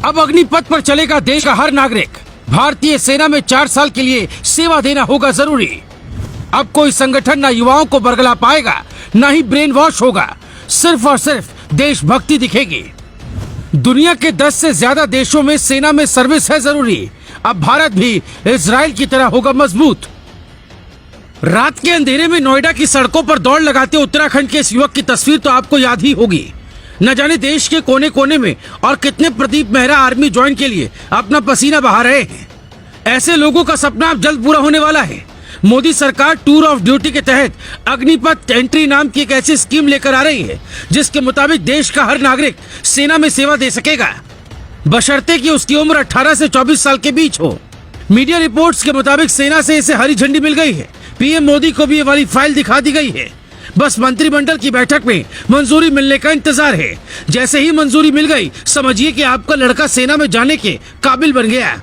अब अग्निपथ पर चलेगा देश का हर नागरिक। भारतीय सेना में 4 साल के लिए सेवा देना होगा जरूरी। अब कोई संगठन न युवाओं को बरगला पाएगा, न ही ब्रेन वॉश होगा। सिर्फ और सिर्फ देशभक्ति दिखेगी। दुनिया के 10 से ज्यादा देशों में सेना में सर्विस है जरूरी। अब भारत भी इजराइल की तरह होगा मजबूत। रात के अंधेरे में नोएडा की सड़कों पर दौड़ लगाते उत्तराखंड के इस युवक की तस्वीर तो आपको याद ही होगी। न जाने देश के कोने कोने में और कितने प्रदीप मेहरा आर्मी ज्वाइन के लिए अपना पसीना बहा रहे हैं। ऐसे लोगों का सपना अब जल्द पूरा होने वाला है। मोदी सरकार टूर ऑफ ड्यूटी के तहत अग्निपथ एंट्री नाम की एक ऐसी स्कीम लेकर आ रही है जिसके मुताबिक देश का हर नागरिक सेना में सेवा दे सकेगा, बशर्ते कि उसकी उम्र 18 से 24 साल के बीच हो। मीडिया रिपोर्ट्स के मुताबिक सेना से इसे हरी झंडी मिल गई है। पीएम मोदी को भी ये वाली फाइल दिखा दी गई है। बस मंत्रिमंडल की बैठक में मंजूरी मिलने का इंतजार है। जैसे ही मंजूरी मिल गई, समझिए कि आपका लड़का सेना में जाने के काबिल बन गया।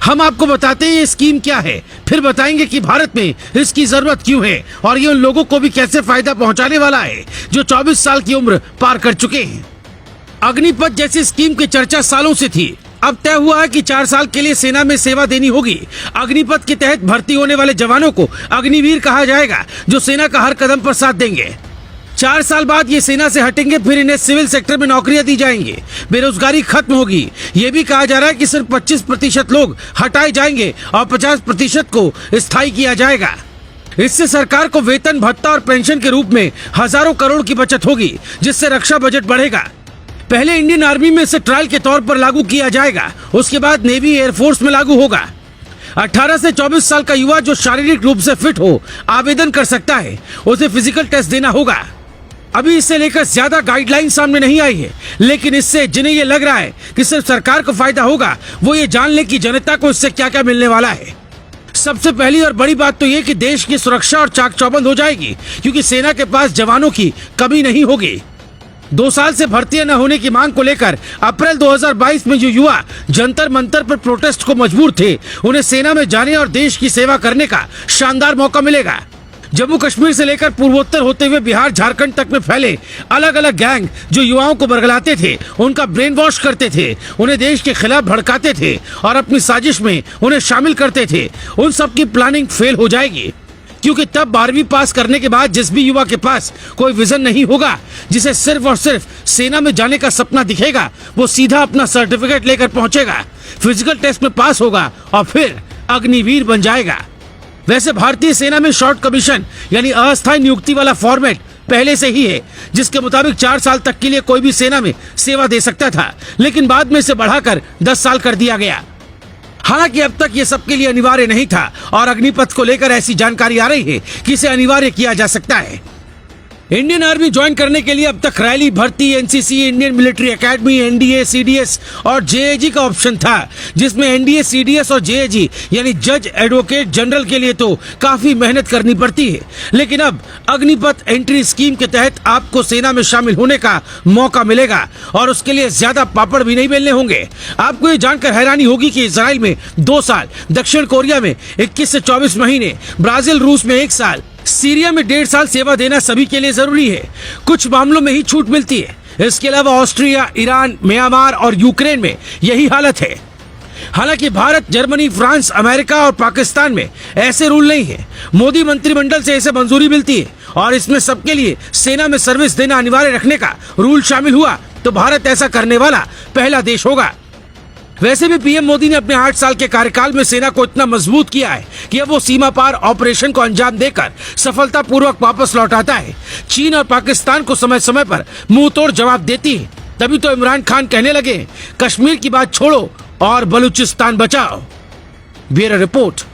हम आपको बताते हैं ये स्कीम क्या है, फिर बताएंगे कि भारत में इसकी जरूरत क्यों है और ये उन लोगों को भी कैसे फायदा पहुंचाने वाला है जो 24 साल की उम्र पार कर चुके हैं। अग्निपथ जैसी स्कीम की चर्चा सालों से थी। अब तय हुआ है कि 4 साल के लिए सेना में सेवा देनी होगी। अग्निपथ के तहत भर्ती होने वाले जवानों को अग्निवीर कहा जाएगा, जो सेना का हर कदम पर साथ देंगे। 4 साल बाद ये सेना से हटेंगे, फिर इन्हें सिविल सेक्टर में नौकरियां दी जाएंगी। बेरोजगारी खत्म होगी। ये भी कहा जा रहा है कि सिर्फ 25% लोग हटाए जाएंगे और 50% को स्थायी किया जाएगा। इससे सरकार को वेतन, भत्ता और पेंशन के रूप में हजारों करोड़ की बचत होगी, जिससे रक्षा बजट बढ़ेगा। पहले इंडियन आर्मी में इसे ट्रायल के तौर पर लागू किया जाएगा, उसके बाद नेवी, एयरफोर्स में लागू होगा। 18 से 24 साल का युवा जो शारीरिक रूप से फिट हो आवेदन कर सकता है। उसे फिजिकल टेस्ट देना होगा। अभी इससे लेकर ज्यादा गाइडलाइन सामने नहीं आई है, लेकिन इससे जिन्हें ये लग रहा है कि सिर्फ सरकार को फायदा होगा, वो ये जान ले कि जनता को इससे क्या क्या मिलने वाला है। सबसे पहली और बड़ी बात तो ये कि देश की सुरक्षा और चाक चौबंद हो जाएगी, क्योंकि सेना के पास जवानों की कमी नहीं होगी। 2 साल से भर्ती न होने की मांग को लेकर अप्रैल 2022 में जो युवा जंतर मंतर पर प्रोटेस्ट को मजबूर थे, उन्हें सेना में जाने और देश की सेवा करने का शानदार मौका मिलेगा। जम्मू कश्मीर से लेकर पूर्वोत्तर होते हुए बिहार, झारखंड तक में फैले अलग अलग गैंग जो युवाओं को बरगलाते थे, उनका ब्रेन वॉश करते थे, उन्हें देश के खिलाफ भड़काते थे और अपनी साजिश में उन्हें शामिल करते थे, उन सब की प्लानिंग फेल हो जाएगी। क्योंकि तब 12वीं पास करने के बाद जिस भी युवा के पास कोई विजन नहीं होगा, जिसे सिर्फ और सिर्फ सेना में जाने का सपना दिखेगा, वो सीधा अपना सर्टिफिकेट लेकर पहुंचेगा, फिजिकल टेस्ट में पास होगा और फिर अग्निवीर बन जाएगा। वैसे भारतीय सेना में शॉर्ट कमीशन यानी अस्थायी नियुक्ति वाला फॉर्मेट पहले से ही है, जिसके मुताबिक 4 साल तक के लिए कोई भी सेना में सेवा दे सकता था, लेकिन बाद में इसे बढ़ाकर 10 साल कर दिया गया। हालांकि अब तक ये सबके लिए अनिवार्य नहीं था और अग्निपथ को लेकर ऐसी जानकारी आ रही है कि इसे अनिवार्य किया जा सकता है। इंडियन आर्मी ज्वाइन करने के लिए अब तक रैली, भर्ती, NCC, Indian military academy, NDA, CDS और जेएजी का ऑप्शन था, जिसमें एनडीए, सीडीएस और जेएजी यानी जज एडवोकेट जनरल के लिए तो काफी मेहनत करनी पड़ती है। लेकिन अब अग्निपथ एंट्री स्कीम के तहत आपको सेना में शामिल होने का मौका मिलेगा और उसके लिए ज्यादा पापड़ भी नहीं बेलने होंगे। आपको ये जानकर हैरानी होगी कि इजराइल में 2 साल, दक्षिण कोरिया में 21 से 24 महीने, ब्राजील, रूस में 1 साल, सीरिया में 1.5 साल सेवा देना सभी के लिए जरूरी है। कुछ मामलों में ही छूट मिलती है। इसके अलावा ऑस्ट्रिया, ईरान, म्यांमार और यूक्रेन में यही हालत है। हालांकि भारत, जर्मनी, फ्रांस, अमेरिका और पाकिस्तान में ऐसे रूल नहीं है। मोदी मंत्रिमंडल से इसे मंजूरी मिलती है और इसमें सबके लिए सेना में सर्विस देना अनिवार्य रखने का रूल शामिल हुआ तो भारत ऐसा करने वाला पहला देश होगा। वैसे भी पीएम मोदी ने अपने 8 साल के कार्यकाल में सेना को इतना मजबूत किया है कि अब वो सीमा पार ऑपरेशन को अंजाम देकर सफलतापूर्वक वापस लौटाता है। चीन और पाकिस्तान को समय समय पर मुंह तोड़ जवाब देती है। तभी तो इमरान खान कहने लगे, कश्मीर की बात छोड़ो और बलूचिस्तान बचाओ। Bureau report.